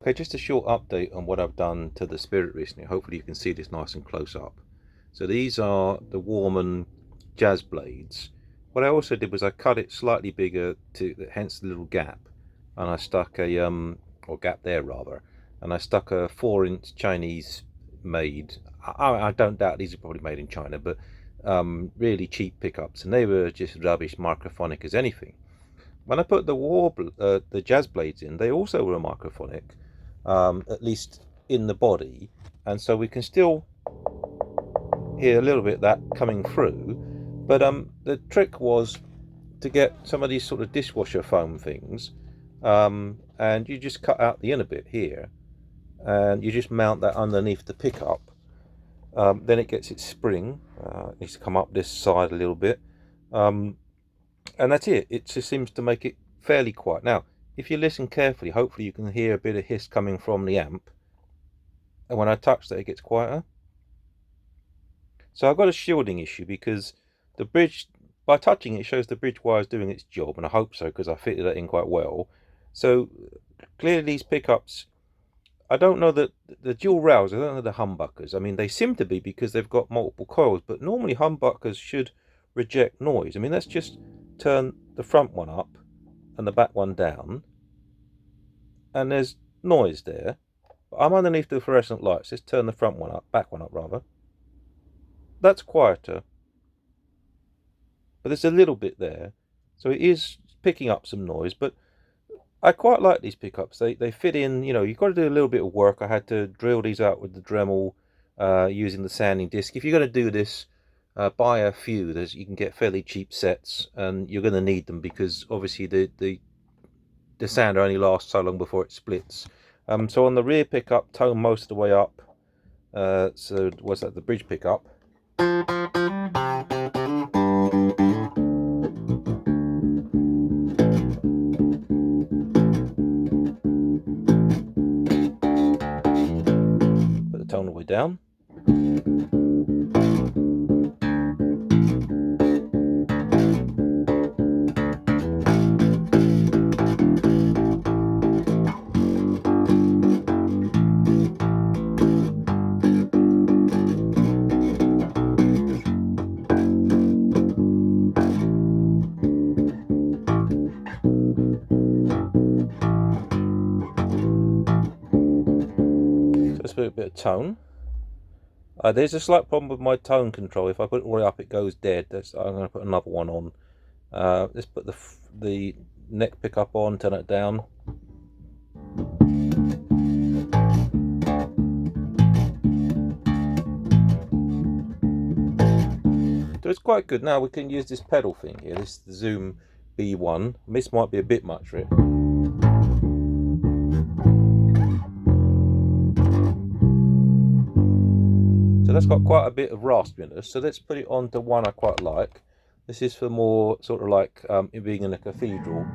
Okay, just a short update on what I've done to the Spirit recently. Hopefully you can see this nice and close up. So these are the Warman Jazz blades. What I also did was I cut it slightly bigger, to hence the little gap, and I stuck a or gap there rather, and I stuck a 4-inch Chinese made. I don't doubt these are probably made in China, but really cheap pickups, and they were just rubbish, microphonic as anything. When I put the jazz blades in, they also were microphonic, at least in the body, and so we can still hear a little bit of that coming through. But the trick was to get some of these sort of dishwasher foam things, and you just cut out the inner bit here, and you just mount that underneath the pickup. Then it gets its spring. It needs to come up this side a little bit. And that's it. It just seems to make it fairly quiet. Now, if you listen carefully, hopefully you can hear a bit of hiss coming from the amp. And when I touch that, it gets quieter. So I've got a shielding issue because the bridge, by touching it, shows the bridge wire is doing its job, and I hope so because I fitted it in quite well. So clearly these pickups, I don't know that the dual rails, I don't know the humbuckers. I mean, they seem to be because they've got multiple coils, but normally humbuckers should reject noise. I mean, let's just turn the front one up and the back one down, and there's noise there. I'm underneath the fluorescent lights. Let's turn the front one up, back one up rather. That's quieter, but there's a little bit there, so it is picking up some noise. But I quite like these pickups. They fit in. You know, you've got to do a little bit of work. I had to drill these out with the Dremel using the sanding disc. If you're going to do this, buy a few. You can get fairly cheap sets, and you're going to need them because obviously the sander only lasts so long before it splits. So on the rear pickup, tone most of the way up. So what's that? The bridge pickup. Put the tone all the way down. Let's put a bit of tone. There's a slight problem with my tone control. If I put it all the way up, it goes dead. I'm going to put another one on. Let's put the neck pickup on, turn it down. So it's quite good. Now we can use this pedal thing here. This is the Zoom B1. This might be a bit much for it. So that's got quite a bit of raspiness. So let's put it on to one I quite like. This is for more sort of like it being in a cathedral.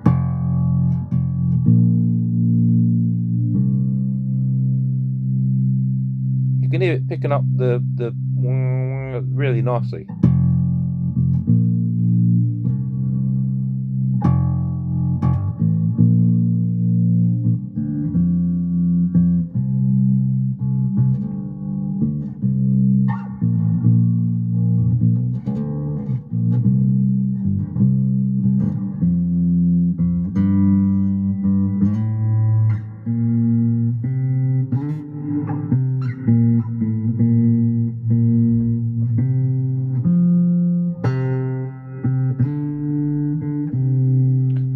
You can hear it picking up the really nicely.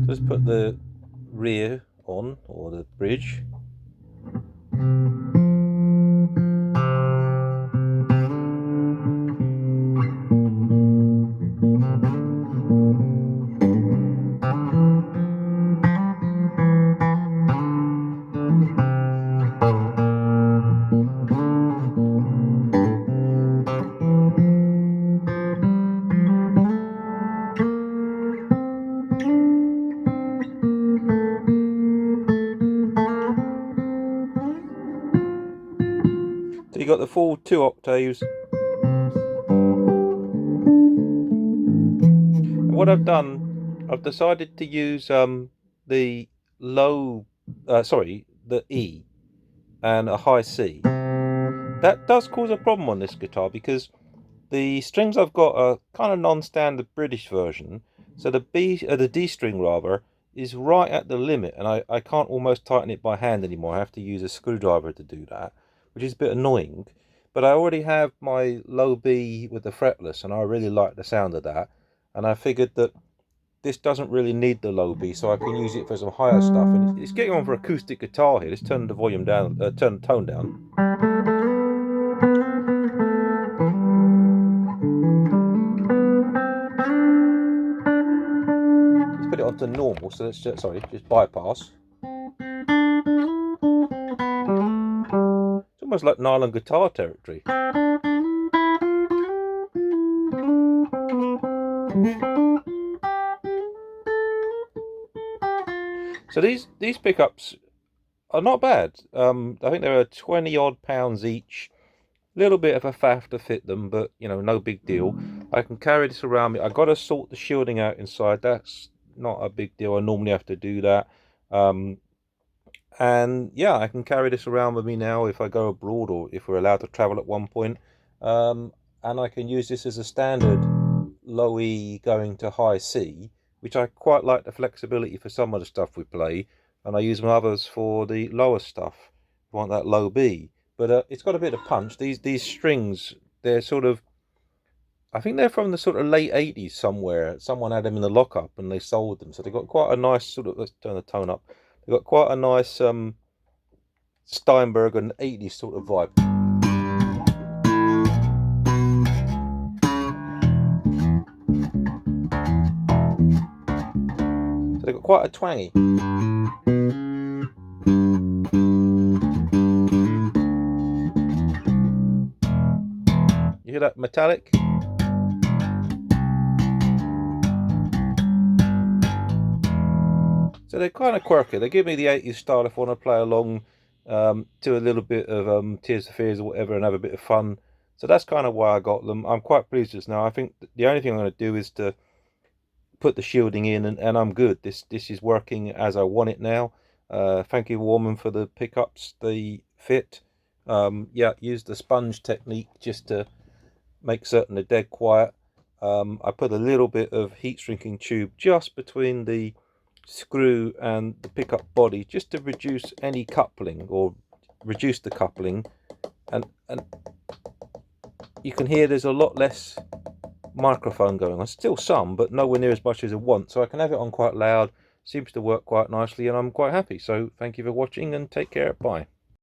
Let's put the rear on, or the bridge. So you got the full 2 octaves. And what I've done, I've decided to use the low, the E. and a high C. That does cause a problem on this guitar because the strings I've got are kind of non-standard British version, so the D string rather, is right at the limit, and I can't almost tighten it by hand anymore. I have to use a screwdriver to do that, which is a bit annoying. But I already have my low B with the fretless, and I really like the sound of that. And I figured that this doesn't really need the low B, so I can use it for some higher stuff. And it's getting on for acoustic guitar here. Let's turn the volume down, turn the tone down. Let's put it onto normal, so let's just, sorry, just bypass. It's almost like nylon guitar territory. So these pickups are not bad. I think they're 20 odd pounds each. A little bit of a faff to fit them, but you know, no big deal. I can carry this around me. I got to sort the shielding out inside. That's not a big deal. I normally have to do that. And yeah, I can carry this around with me now if I go abroad or if we're allowed to travel at one point. And I can use this as a standard low E going to high C, which I quite like the flexibility for some of the stuff we play, and I use my others for the lower stuff. I want that low B, but it's got a bit of punch. These strings, they're sort of, I think they're from the sort of late 80s somewhere. Someone had them in the lockup and they sold them, so they got quite a nice sort of, let's turn the tone up, they got quite a nice Steinberger 80s sort of vibe. So they've got quite a twangy. You hear that metallic? So they're kind of quirky. They give me the 80s style if I want to play along to a little bit of Tears for Fears or whatever and have a bit of fun. So that's kind of why I got them. I'm quite pleased with this now. I think the only thing I'm going to do is to put the shielding in, and I'm good. This is working as I want it now. Thank you, Warman, for the pickups. They fit. Yeah, use the sponge technique just to make certain they're dead quiet. I put a little bit of heat shrinking tube just between the screw and the pickup body, just to reduce any coupling or reduce the coupling, and you can hear there's a lot less microphone going on. Still some, but nowhere near as much as I want, so I can have it on quite loud. Seems to work quite nicely, and I'm quite happy. So thank you for watching and take care. Bye.